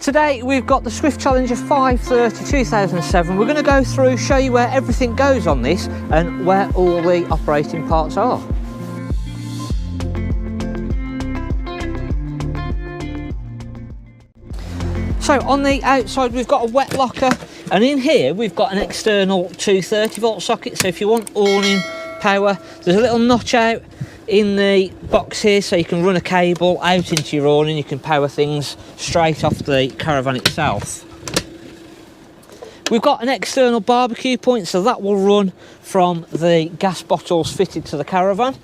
Today we've got the Swift Challenger 530 2007. We're going to go through, show you where everything goes on this and where all the operating parts are. So on the outside we've got a wet locker, and in here we've got an external 230 volt socket. So if you want awning power, there's a little notch out in the box here so you can run a cable out into your awning. You can power things straight off the Caravan itself. We've got an external barbecue point, so that will run from the gas bottles fitted to the Caravan.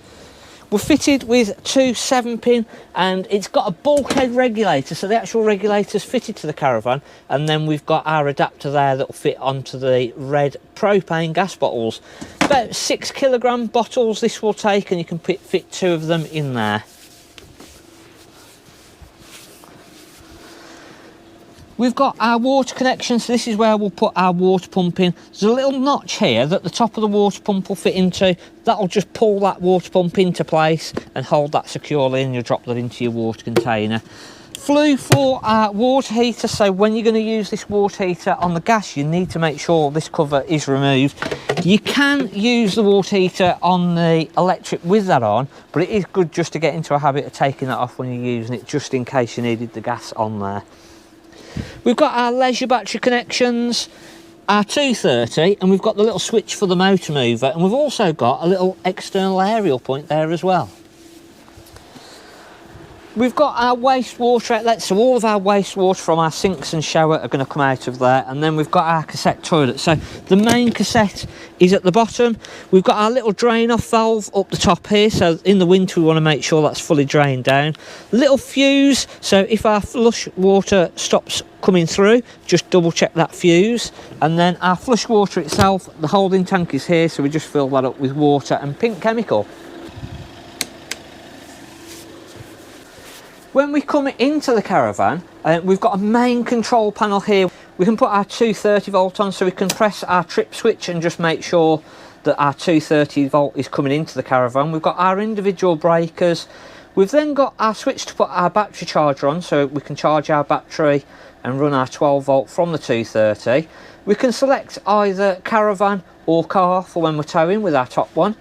We're fitted with two 7-pin, and it's got a bulkhead regulator, so the actual regulator's fitted to the Caravan, and then we've got our adapter there that will fit onto the red propane gas bottles. About 6 kilogram bottles this will take, and you can fit 2 of them in there. We've got our water connection, so this is where we'll put our water pump in. There's a little notch here that the top of the water pump will fit into. That'll just pull that water pump into place and hold that securely, and you'll drop that into your water container. Flue for our water heater, so when you're going to use this water heater on the gas, you need to make sure this cover is removed. You can use the water heater on the electric with that on, but it is good just to get into a habit of taking that off when you're using it, just in case you needed the gas on there. We've got our leisure battery connections, our 230, and we've got the little switch for the motor mover, and we've also got a little external aerial point there as well. We've got our wastewater outlets, so all of our wastewater from our sinks and shower are going to come out of there, and then we've got our cassette toilet. So the main cassette is at the bottom. We've got our little drain off valve up the top here, so in the winter we want to make sure that's fully drained down. Little fuse, so if our flush water stops coming through, just double check that fuse. And then our flush water itself, the holding tank is here, so we just fill that up with water and pink chemical. When we come into the Caravan, we've got a main control panel here. We can put our 230 volt on, so we can press our trip switch and just make sure that our 230 volt is coming into the Caravan. We've got our individual breakers. We've then got our switch to put our battery charger on, so we can charge our battery and run our 12 volt from the 230. We can select either Caravan or car for when we're towing with our top one.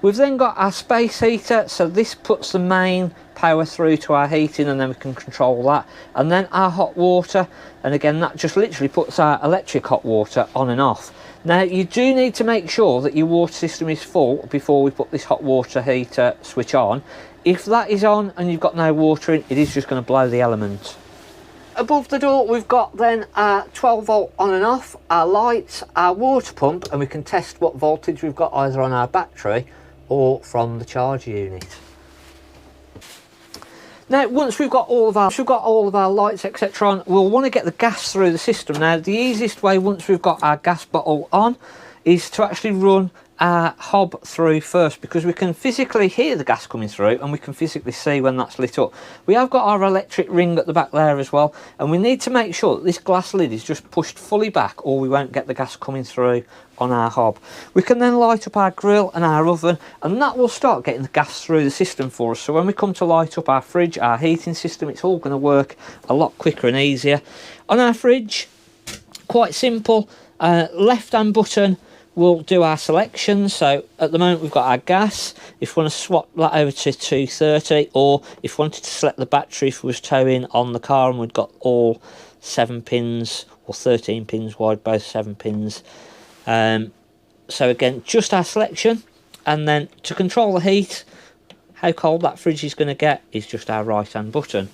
We've then got our space heater, so this puts the main power through to our heating, and then we can control that. And then our hot water, and again that just literally puts our electric hot water on and off. Now you do need to make sure that your water system is full before we put this hot water heater switch on. If that is on and you've got no water in, it is just going to blow the element. Above the door we've got then our 12 volt on and off, our lights, our water pump, and we can test what voltage we've got either on our battery or from the charger unit. Now once we've got all of our lights etc on, we'll want to get the gas through the system. Now the easiest way once we've got our gas bottle on is to actually run our hob through first, because we can physically hear the gas coming through and we can physically see when that's lit up. We have got our electric ring at the back there as well, and we need to make sure that this glass lid is just pushed fully back, or we won't get the gas coming through on our hob. We can then light up our grill and our oven, and that will start getting the gas through the system for us. So when we come to light up our fridge, our heating system, it's all going to work a lot quicker and easier. On our fridge, quite simple, left hand button will do our selection. So at the moment we've got our gas. If we want to swap that over to 230, or if we wanted to select the battery if we was towing on the car and we've got all 7 pins or 13 pins wide, both 7 pins. So again, just our selection, and then to control the heat, how cold that fridge is going to get, is just our right hand button.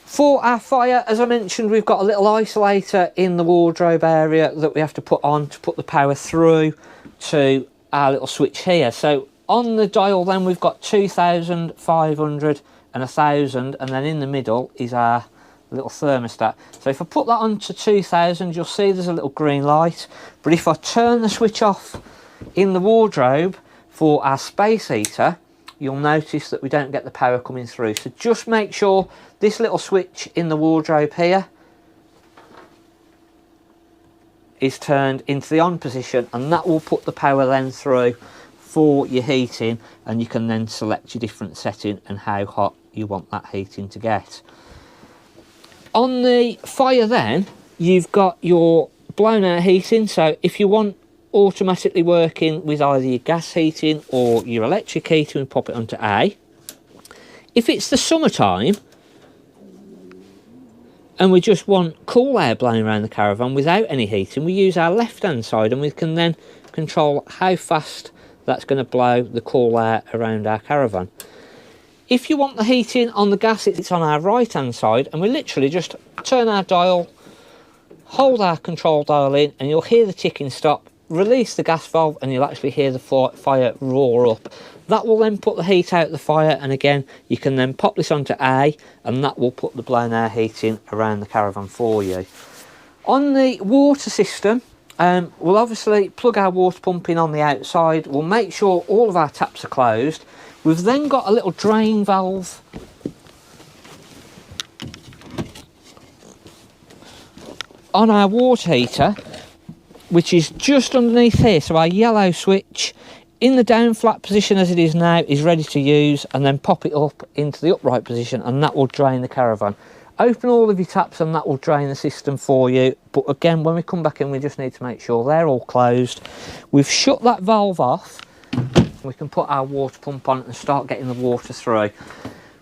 For our fire, as I mentioned, we've got a little isolator in the wardrobe area that we have to put on to put the power through to our little switch here. So on the dial then we've got 2,000, 500 and 1,000, and then in the middle is our little thermostat. So if I put that on to 2,000, you'll see there's a little green light, but if I turn the switch off in the wardrobe for our space heater, you'll notice that we don't get the power coming through. So just make sure this little switch in the wardrobe here is turned into the on position, and that will put the power then through for your heating, and you can then select your different setting and how hot you want that heating to get. On the fire then, you've got your blown air heating, so if you want automatically working with either your gas heating or your electric heating, we pop it onto A. If it's the summertime and we just want cool air blowing around the caravan without any heating, we use our left hand side and we can then control how fast that's going to blow the cool air around our caravan. If you want the heating on the gas, it's on our right hand side, and we literally just turn our dial, hold our control dial in, and you'll hear the ticking stop, release the gas valve, and you'll actually hear the fire roar up. That will then put the heat out of the fire, and again you can then pop this onto A, and that will put the blown air heating around the caravan for you. On the water system, we'll obviously plug our water pump in on the outside. We'll make sure all of our taps are closed. We've then got a little drain valve on our water heater, which is just underneath here. So our yellow switch in the down flat position as it is now is ready to use, and then pop it up into the upright position, and that will drain the caravan. Open all of your taps and that will drain the system for you. But again, when we come back in, we just need to make sure they're all closed. We've shut that valve off. We can put our water pump on and start getting the water through.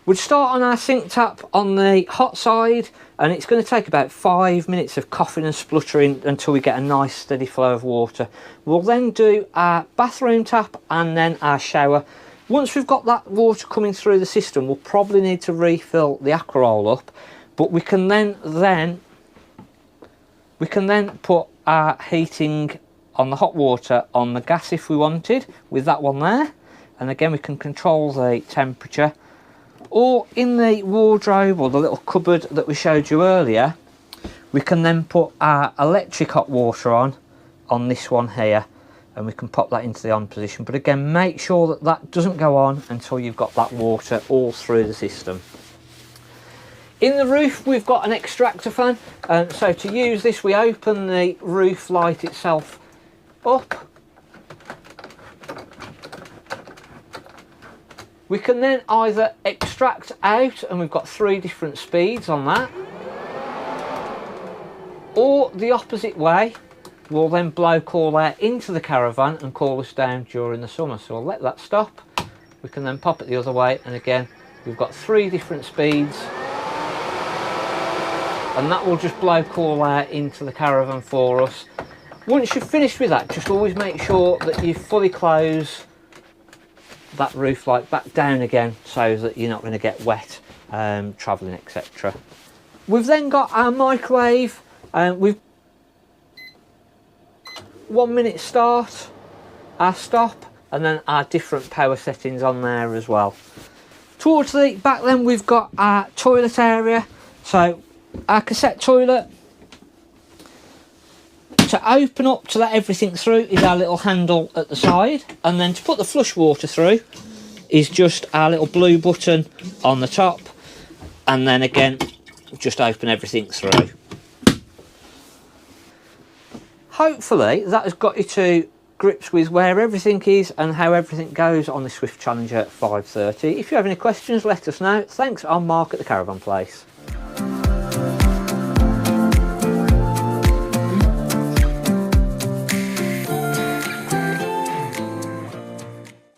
We'd start on our sink tap on the hot side, and it's going to take about 5 minutes of coughing and spluttering until we get a nice steady flow of water. We'll then do our bathroom tap and then our shower. Once we've got that water coming through the system, we'll probably need to refill the aquaroll up, but we can then put our heating on the hot water on the gas if we wanted, with that one there, and again we can control the temperature. Or in the wardrobe or the little cupboard that we showed you earlier, we can then put our electric hot water on this one here, and we can pop that into the on position. But again, make sure that that doesn't go on until you've got that water all through the system. In the roof, we've got an extractor fan, so to use this, we open the roof light itself up. We can then either extract out, and we've got 3 different speeds on that, or the opposite way, we'll then blow cool air into the caravan and cool us down during the summer. So we'll let that stop. We can then pop it the other way, and again we've got 3 different speeds, and that will just blow cool air into the caravan for us. Once you've finished with that, just always make sure that you fully close that roof light back down again, so that you're not going to get wet travelling, etc. We've then got our microwave, we've 1 minute start, our stop, and then our different power settings on there as well. Towards the back then, we've got our toilet area. So our cassette toilet, to open up to let everything through is our little handle at the side, and then to put the flush water through is just our little blue button on the top, and then again just open everything through. Hopefully that has got you to grips with where everything is and how everything goes on the Swift Challenger 530. If you have any questions, let us know. Thanks, I'm Mark at the Caravan Place.